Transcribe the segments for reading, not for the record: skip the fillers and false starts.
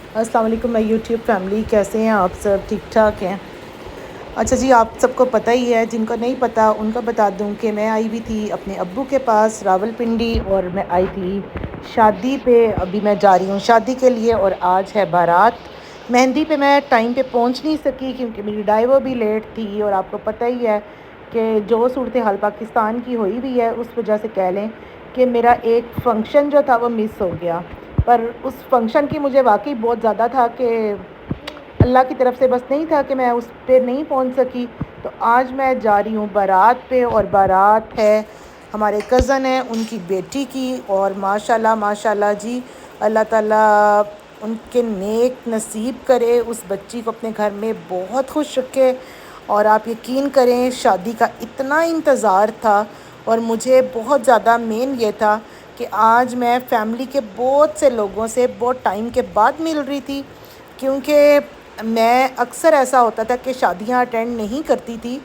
अस्सलाम वालेकुम my YouTube family, कैसे हैं आप सब? ठीक ठाक हैं? अच्छा जी, आप सबको पता ही है, जिनको नहीं पता उनको बता दूं कि मैं आई हुई थी अपने अब्बू के पास रावलपिंडी, और मैं आई थी शादी पे। अभी मैं जा रही हूँ शादी के लिए और आज है बारात। मेहंदी पे मैं टाइम पे पहुँच नहीं सकी क्योंकि मेरी ड्राइवर भी लेट थी, और आपको पता ही है कि जो सूरत हाल पाकिस्तान की हुई भी है, उस वजह से कह लें कि मेरा एक फ़ंक्शन जो था वो मिस हो गया। पर उस फंक्शन की मुझे वाकई बहुत ज़्यादा था कि अल्लाह की तरफ से बस नहीं था कि मैं उस पे नहीं पहुंच सकी। तो आज मैं जा रही हूँ बारात पे, और बारात है हमारे कज़न है उनकी बेटी की, और माशाल्लाह माशाल्लाह जी, अल्लाह ताला उनके नेक नसीब करे, उस बच्ची को अपने घर में बहुत खुश रखे। और आप यकीन करें, शादी का इतना इंतज़ार था, और मुझे बहुत ज़्यादा मेन ये था कि आज मैं फ़ैमिली के बहुत से लोगों से बहुत टाइम के बाद मिल रही थी। क्योंकि मैं अक्सर ऐसा होता था कि शादियां अटेंड नहीं करती थी,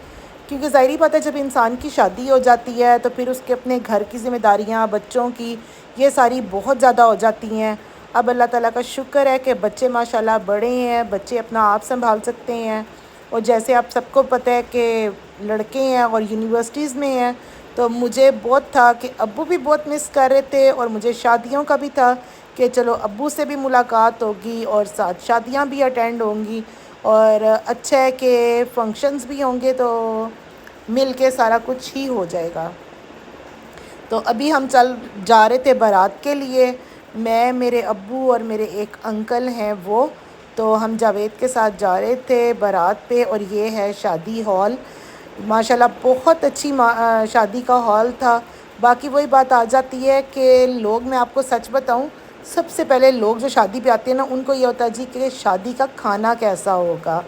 क्योंकि ज़ाहिरी बात है जब इंसान की शादी हो जाती है तो फिर उसके अपने घर की ज़िम्मेदारियां, बच्चों की, ये सारी बहुत ज़्यादा हो जाती हैं। अब अल्लाह ताला का शुक्र है कि बच्चे माशाल्लाह बड़े हैं, बच्चे अपना आप संभाल सकते हैं। और जैसे आप सबको पता है कि लड़के हैं और यूनिवर्सिटीज़ में हैं, तो मुझे बहुत था कि अब्बू भी बहुत मिस कर रहे थे, और मुझे शादियों का भी था कि चलो अब्बू से भी मुलाकात होगी और साथ शादियां भी अटेंड होंगी, और अच्छा है कि फंक्शंस भी होंगे, तो मिल के सारा कुछ ही हो जाएगा। तो अभी हम चल जा रहे थे बारात के लिए, मैं, मेरे अब्बू और मेरे एक अंकल हैं वो। तो हम जावेद के साथ जा रहे थे बारात पे, और ये है शादी हॉल। माशाल्लाह बहुत अच्छी शादी का हॉल था। बाकी वही बात आ जाती है कि लोग, मैं आपको सच बताऊं, सबसे पहले लोग जो शादी पे आते हैं ना, उनको ये होता है जी कि शादी का खाना कैसा होगा।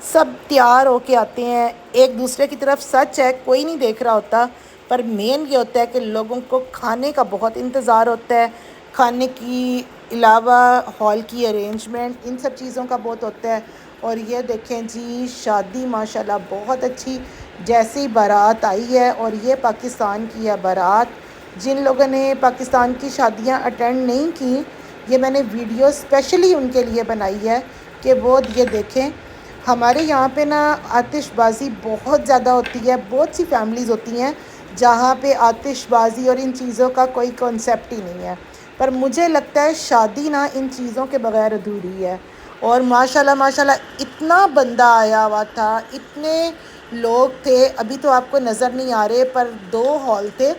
सब तैयार होके आते हैं एक दूसरे की तरफ, सच है कोई नहीं देख रहा होता, पर मेन ये होता है कि लोगों को खाने का बहुत इंतज़ार होता है। खाने की अलावा हॉल की अरेंजमेंट, इन सब चीज़ों का बहुत होता है। और ये देखें जी, शादी माशाल्लाह बहुत अच्छी, जैसी बारात आई है, और ये पाकिस्तान की है बारात। जिन लोगों ने पाकिस्तान की शादियां अटेंड नहीं की, ये मैंने वीडियो स्पेशली उनके लिए बनाई है कि वो ये देखें। हमारे यहाँ पे ना आतिशबाज़ी बहुत ज़्यादा होती है, बहुत सी फैमिलीज़ होती हैं जहाँ पे आतिशबाज़ी और इन चीज़ों का कोई कॉन्सेप्ट ही नहीं है। पर मुझे लगता है शादी ना इन चीज़ों के बगैर अधूरी है। और माशाल्लाह माशाल्लाह इतना बंदा आया हुआ था, इतने लोग थे, अभी तो आपको नज़र नहीं आ रहे, पर 2 हॉल थे।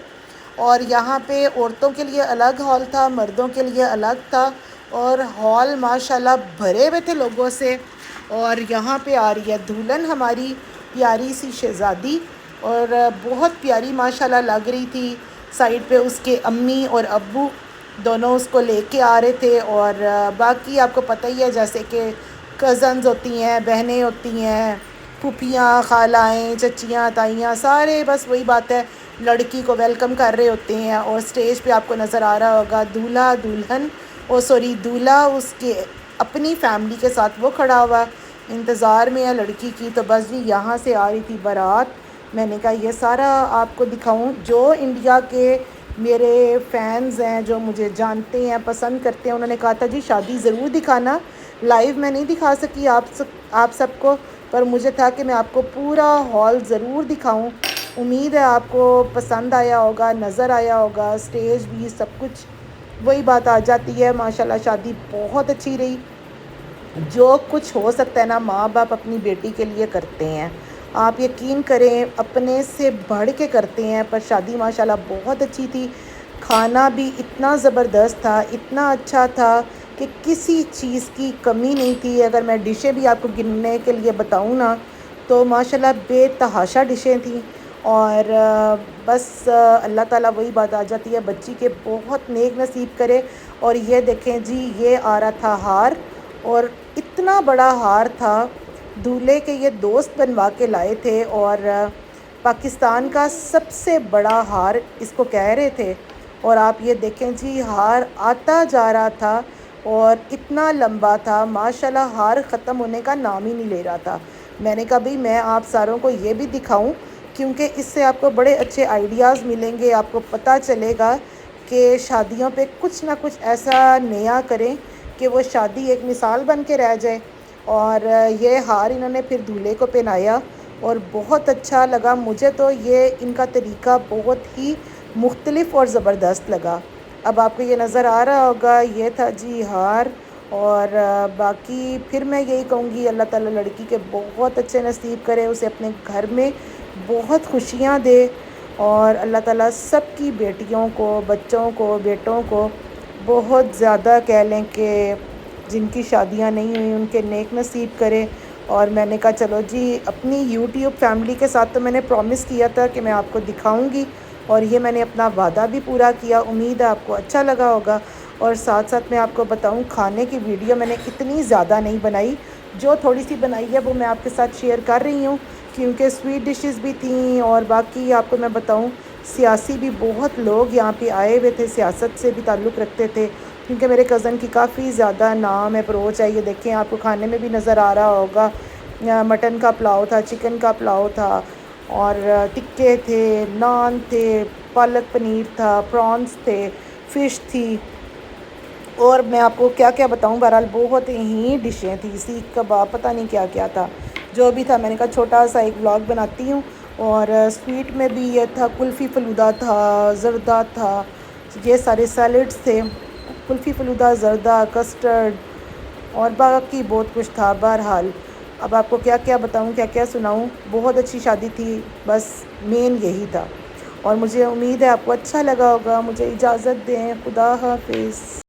और यहाँ पे औरतों के लिए अलग हॉल था, मर्दों के लिए अलग था, और हॉल माशाल्लाह भरे हुए थे लोगों से। और यहाँ पे आ रही है दुल्हन, हमारी प्यारी सी शहज़ादी, और बहुत प्यारी माशाल्लाह लग रही थी। साइड पे उसके अम्मी और अब्बू दोनों उसको लेके आ रहे थे। और बाकी आपको पता ही है, जैसे कि कज़न्स होती हैं, बहनें होती हैं, फूफियाँ, खालाएँ, चचियाँ, ताइयाँ, सारे बस वही बात है, लड़की को वेलकम कर रहे होते हैं। और स्टेज पे आपको नज़र आ रहा होगा दूल्हा दुल्हन, ओ सॉरी, दूल्हा उसके अपनी फैमिली के साथ वो खड़ा हुआ इंतज़ार में है लड़की की। तो बस जी, यहाँ से आ रही थी बारात। मैंने कहा ये सारा आपको दिखाऊं। जो इंडिया के मेरे फ़ैन्स हैं, जो मुझे जानते हैं, पसंद करते हैं, उन्होंने कहा था जी शादी ज़रूर दिखाना। लाइव मैं नहीं दिखा सकी आप सबको, पर मुझे था कि मैं आपको पूरा हॉल ज़रूर दिखाऊं। उम्मीद है आपको पसंद आया होगा, नज़र आया होगा, स्टेज भी सब कुछ। वही बात आ जाती है, माशाल्लाह शादी बहुत अच्छी रही। जो कुछ हो सकता है ना, माँ बाप अपनी बेटी के लिए करते हैं, आप यकीन करें अपने से बढ़ के करते हैं। पर शादी माशाल्लाह बहुत अच्छी थी। खाना भी इतना ज़बरदस्त था, इतना अच्छा था कि किसी चीज़ की कमी नहीं थी। अगर मैं डिशें भी आपको गिनने के लिए बताऊँ ना, तो माशाल्लाह बेतहाशा डिशें थी। और बस अल्लाह ताला, वही बात आ जाती है, बच्ची के बहुत नेक नसीब करे। और ये देखें जी, ये आ रहा था हार, और इतना बड़ा हार था, दूल्हे के ये दोस्त बनवा के लाए थे, और पाकिस्तान का सबसे बड़ा हार इसको कह रहे थे। और आप ये देखें जी, हार आता जा रहा था, और इतना लंबा था माशाल्लाह, हार ख़त्म होने का नाम ही नहीं ले रहा था। मैंने कहा भाई मैं आप सारों को ये भी दिखाऊं, क्योंकि इससे आपको बड़े अच्छे आइडियाज़ मिलेंगे, आपको पता चलेगा कि शादियों पे कुछ ना कुछ ऐसा नया करें کہ وہ شادی ایک مثال بن کے رہ جائے. اور یہ ہار انہوں نے پھر دولہے کو پہنایا اور بہت اچھا لگا مجھے. تو یہ ان کا طریقہ بہت ہی مختلف اور زبردست لگا. اب آپ کو یہ نظر آ رہا ہوگا، یہ تھا جی ہار. اور باقی پھر میں یہی کہوں گی، اللہ تعالیٰ لڑکی کے بہت اچھے نصیب کرے، اسے اپنے گھر میں بہت خوشیاں دے. اور اللہ تعالیٰ سب کی بیٹیوں کو، بچوں کو، بیٹوں کو بہت زیادہ کہہ لیں کہ جن کی شادیاں نہیں ہوئیں ان کے نیک نصیب کرے. اور میں نے کہا چلو جی، اپنی یوٹیوب فیملی کے ساتھ تو میں نے پرومس کیا تھا کہ میں آپ کو دکھاؤں گی، اور یہ میں نے اپنا وعدہ بھی پورا کیا. امید ہے آپ کو اچھا لگا ہوگا. اور ساتھ ساتھ میں آپ کو بتاؤں، کھانے کی ویڈیو میں نے اتنی زیادہ نہیں بنائی، جو تھوڑی سی بنائی ہے وہ میں آپ کے ساتھ شیئر کر رہی ہوں، کیونکہ سویٹ ڈشز بھی تھیں. اور باقی آپ کو میں بتاؤں، سیاسی بھی بہت لوگ یہاں پہ آئے ہوئے تھے، سیاست سے بھی تعلق رکھتے تھے، کیونکہ میرے کزن کی کافی زیادہ نام اپروچ ہے. یہ دیکھیں، آپ کو کھانے میں بھی نظر آ رہا ہوگا، مٹن کا پلاؤ تھا، چکن کا پلاؤ تھا، اور ٹکے تھے، نان تھے، پالک پنیر تھا، پرانس تھے، فش تھی. اور میں آپ کو کیا کیا بتاؤں، بہرحال بہت ہی ڈشیں تھیں، سیخ کباب، پتہ نہیں کیا کیا تھا. جو بھی تھا میں نے کہا چھوٹا سا ایک ولاگ بناتی ہوں. اور سویٹ میں بھی یہ تھا، کلفی فلودہ تھا، زردہ تھا، یہ سارے سیلڈس تھے. کلفی فلودہ، زردہ، کسٹرڈ، اور باقی بہت کچھ تھا. بہرحال اب آپ کو کیا کیا بتاؤں، کیا کیا سناؤں. بہت اچھی شادی تھی، بس مین یہی تھا. اور مجھے امید ہے آپ کو اچھا لگا ہوگا. مجھے اجازت دیں، خدا حافظ.